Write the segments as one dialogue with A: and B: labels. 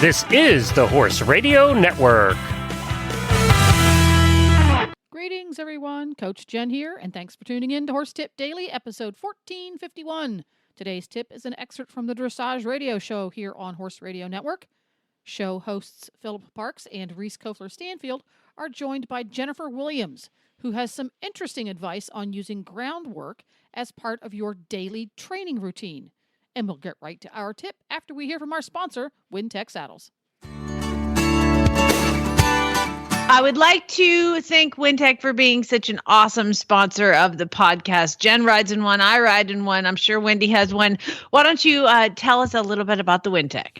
A: This is the Horse Radio Network.
B: Greetings, everyone. Coach Jen here, and thanks for tuning in to Horse Tip Daily, episode 1451. Today's tip is an excerpt from the Dressage Radio Show here on Horse Radio Network. Show hosts Philip Parks and Reese Koffler-Stanfield are joined by Jennifer Williams, who has some interesting advice on using groundwork as part of your daily training routine. And we'll get right to our tip after we hear from our sponsor, Wintec Saddles.
C: I would like to thank Wintec for being such an awesome sponsor of the podcast. Jen rides in one, I ride in one. I'm sure Wendy has one. Why don't you tell us a little bit about the Wintec?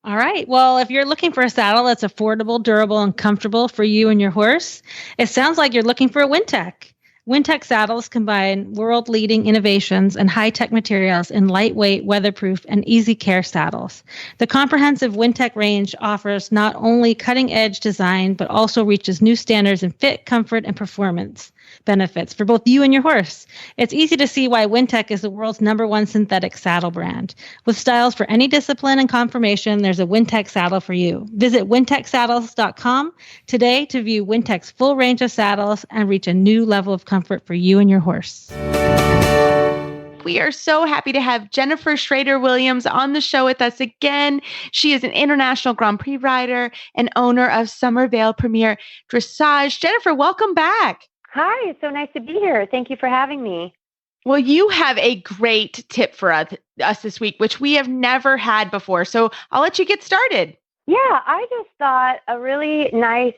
D: All right. Well, if you're looking for a saddle that's affordable, durable, and comfortable for you and your horse, it sounds like you're looking for a Wintec. Wintec saddles combine world-leading innovations and high-tech materials in lightweight, weatherproof, and easy care saddles. The comprehensive Wintec range offers not only cutting-edge design, but also reaches new standards in fit, comfort, and performance benefits for both you and your horse. It's easy to see why Wintec is the world's #1 synthetic saddle brand. With styles for any discipline and conformation, there's a Wintec saddle for you. Visit wintecsaddles.com today to view Wintec's full range of saddles and reach a new level of comfort for you and your horse.
E: We are so happy to have Jennifer Schrader-Williams on the show with us again. She is an international Grand Prix rider and owner of Somerville Premier Dressage. Jennifer, welcome back.
F: Hi, it's so nice to be here. Thank you for having me.
E: Well, you have a great tip for us this week, which we have never had before. So I'll let you get started.
F: Yeah, I just thought a really nice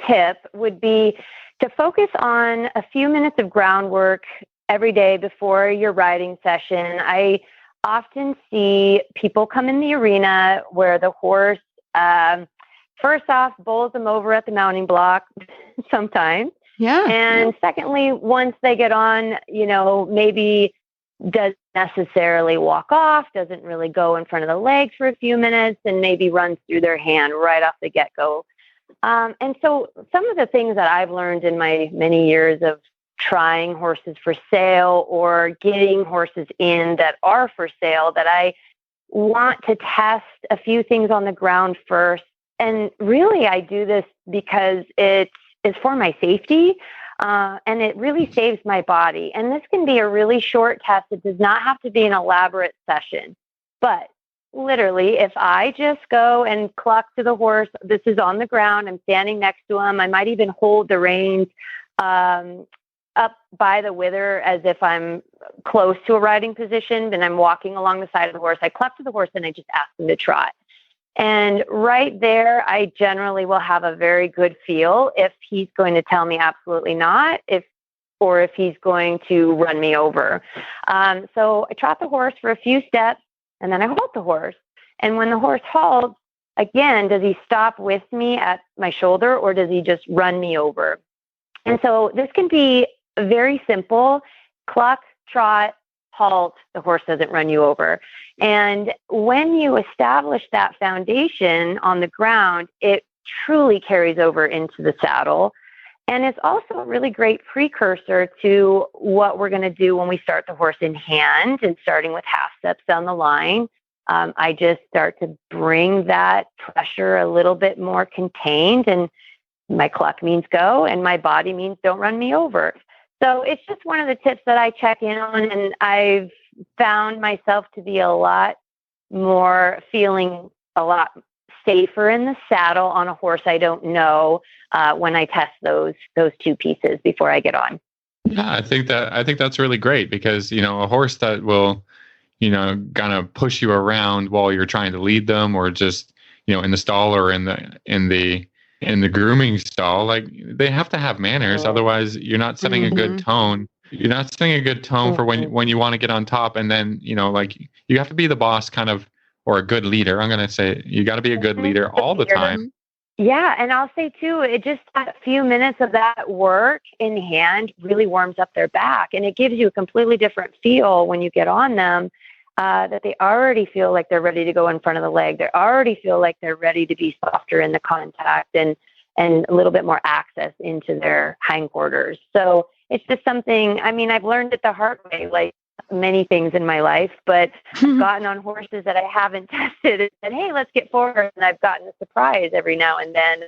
F: tip would be to focus on a few minutes of groundwork every day before your riding session. I often see people come in the arena where the horse, first off, bowls them over at the mounting block sometimes.
E: Yeah.
F: And secondly, once they get on, maybe doesn't necessarily walk off, doesn't really go in front of the legs for a few minutes, and maybe runs through their hand right off the get-go. And so some of the things that I've learned in my many years of trying horses for sale or getting horses in that are for sale, that I want to test a few things on the ground first. And really, I do this because it is for my safety, and it really saves my body. And this can be a really short test. It does not have to be an elaborate session. But literally, if I just go and cluck to the horse, this is on the ground, I'm standing next to him, I might even hold the reins up by the wither as if I'm close to a riding position, and I'm walking along the side of the horse. I cluck to the horse and I just ask him to trot. And right there, I generally will have a very good feel if he's going to tell me absolutely not, or if he's going to run me over. So I trot the horse for a few steps, and then I halt the horse. And when the horse halts, again, does he stop with me at my shoulder, or does he just run me over? And so this can be very simple: cluck, trot, halt, the horse doesn't run you over. And when you establish that foundation on the ground, it truly carries over into the saddle. And it's also a really great precursor to what we're going to do when we start the horse in hand, and starting with half steps down the line. I just start to bring that pressure a little bit more contained, and my cluck means go, and my body means don't run me over. So it's just one of the tips that I check in on, and I've found myself to be feeling a lot safer in the saddle on a horse I don't know when I test those two pieces before I get on.
G: Yeah, I think that's really great, because a horse that will kind of push you around while you're trying to lead them, or just in the stall or in the grooming stall, like, they have to have manners. Otherwise, you're not setting a good tone. You're not setting a good tone for when you want to get on top. And then, you have to be the boss kind of, or a good leader. I'm going to say you got to be a good leader all the time.
F: Yeah. And I'll say too, it just, a few minutes of that work in hand really warms up their back. And it gives you a completely different feel when you get on them, that they already feel like they're ready to go in front of the leg. They already feel like they're ready to be softer in the contact, and a little bit more access into their hindquarters. So it's just something, I've learned it the hard way. Like, many things in my life, but I've gotten on horses that I haven't tested and said, hey, let's get forward. And I've gotten a surprise every now and then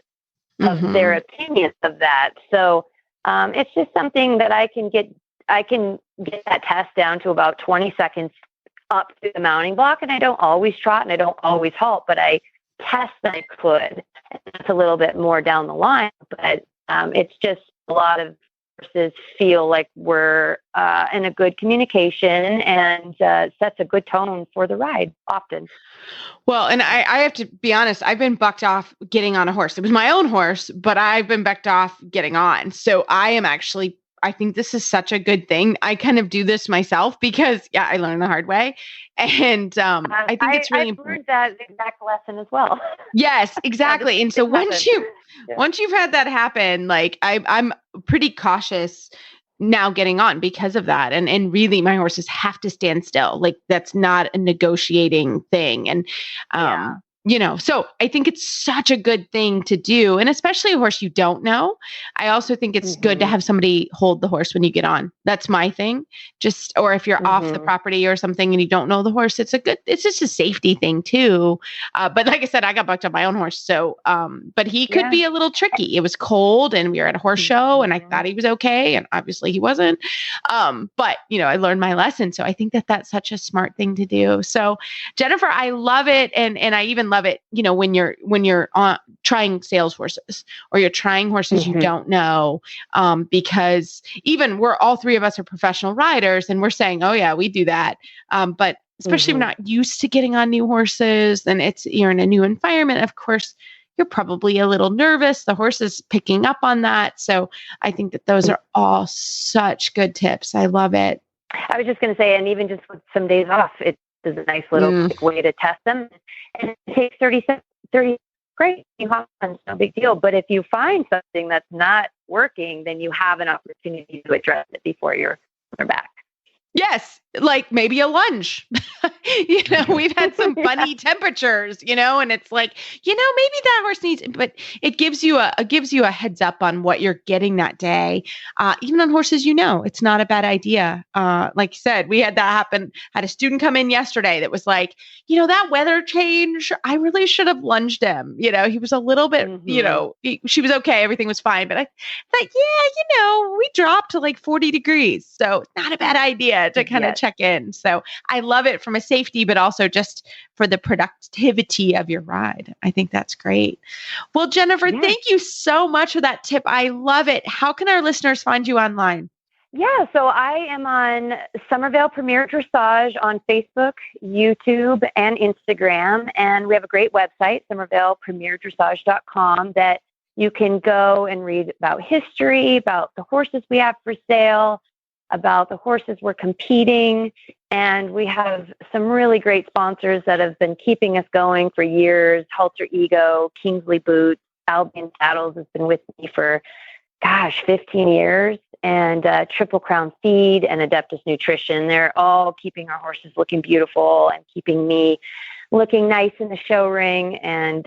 F: of their opinions of that. So it's just something that I can get that test down to about 20 seconds up to the mounting block. And I don't always trot and I don't always halt, but I test that I could. And that's a little bit more down the line, but it's just a lot of horses feel like we're in a good communication and sets a good tone for the ride often.
E: Well, and I have to be honest, I've been bucked off getting on a horse. It was my own horse, but I've been bucked off getting on. So I think this is such a good thing. I kind of do this myself because I learned the hard way. And I think it's really important.
F: I've learned that exact lesson as well.
E: Yes, exactly. And so once you've had that happen, like I'm pretty cautious now getting on because of that. And really my horses have to stand still. Like that's not a negotiating thing. And so I think it's such a good thing to do. And especially a horse you don't know. I also think it's good to have somebody hold the horse when you get on. That's my thing. Or if you're off the property or something and you don't know the horse, it's just a safety thing too. But like I said, I got bucked on my own horse. So, but he could be a little tricky. It was cold and we were at a horse show and I thought he was okay. And obviously he wasn't. But I learned my lesson. So I think that that's such a smart thing to do. So Jennifer, I love it. And I even love it, when you're trying sales horses or you're trying horses you don't know, because even all three of us are professional riders and we're saying, oh yeah, we do that. But especially if we're not used to getting on new horses and you're in a new environment, of course, you're probably a little nervous. The horse is picking up on that. So I think that those are all such good tips. I love it.
F: I was just going to say, and even just with some days off, it is a nice little quick way to test them. And it takes 30 seconds. Great. You hop on, it's no big deal. But if you find something that's not working, then you have an opportunity to address it before you're back.
E: Yes. Like maybe a lunge. We've had some funny temperatures, and it's like, maybe that horse needs, but it gives you a heads up on what you're getting that day. Even on horses, it's not a bad idea. Like you said, we had that happen. Had a student come in yesterday that was like, that weather change, I really should have lunged him. He was a little bit, she was okay. Everything was fine. But I thought, we dropped to like 40 degrees. So it's not a bad idea to kind of check in. So I love it from a safety, but also just for the productivity of your ride. I think that's great. Well, Jennifer, thank you so much for that tip. I love it. How can our listeners find you online?
F: Yeah, so I am on Somerville Premier Dressage on Facebook, YouTube, and Instagram. And we have a great website, somervillepremierdressage.com, that you can go and read about history, about the horses we have for sale, about the horses we're competing. And we have some really great sponsors that have been keeping us going for years. Halter Ego, Kingsley Boots, Albion Saddles has been with me for, 15 years. And Triple Crown Feed and Adeptus Nutrition. They're all keeping our horses looking beautiful and keeping me looking nice in the show ring. And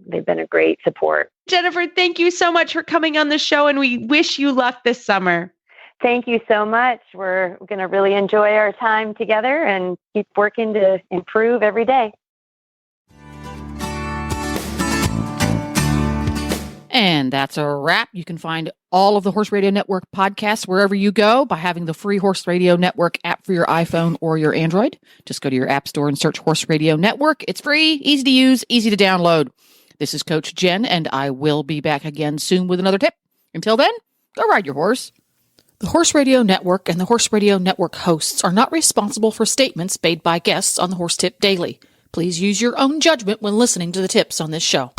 F: they've been a great support.
E: Jennifer, thank you so much for coming on the show. And we wish you luck this summer.
F: Thank you so much. We're going to really enjoy our time together and keep working to improve every day.
B: And that's a wrap. You can find all of the Horse Radio Network podcasts wherever you go by having the free Horse Radio Network app for your iPhone or your Android. Just go to your app store and search Horse Radio Network. It's free, easy to use, easy to download. This is Coach Jen, and I will be back again soon with another tip. Until then, go ride your horse. The Horse Radio Network and the Horse Radio Network hosts are not responsible for statements made by guests on the Horse Tip Daily. Please use your own judgment when listening to the tips on this show.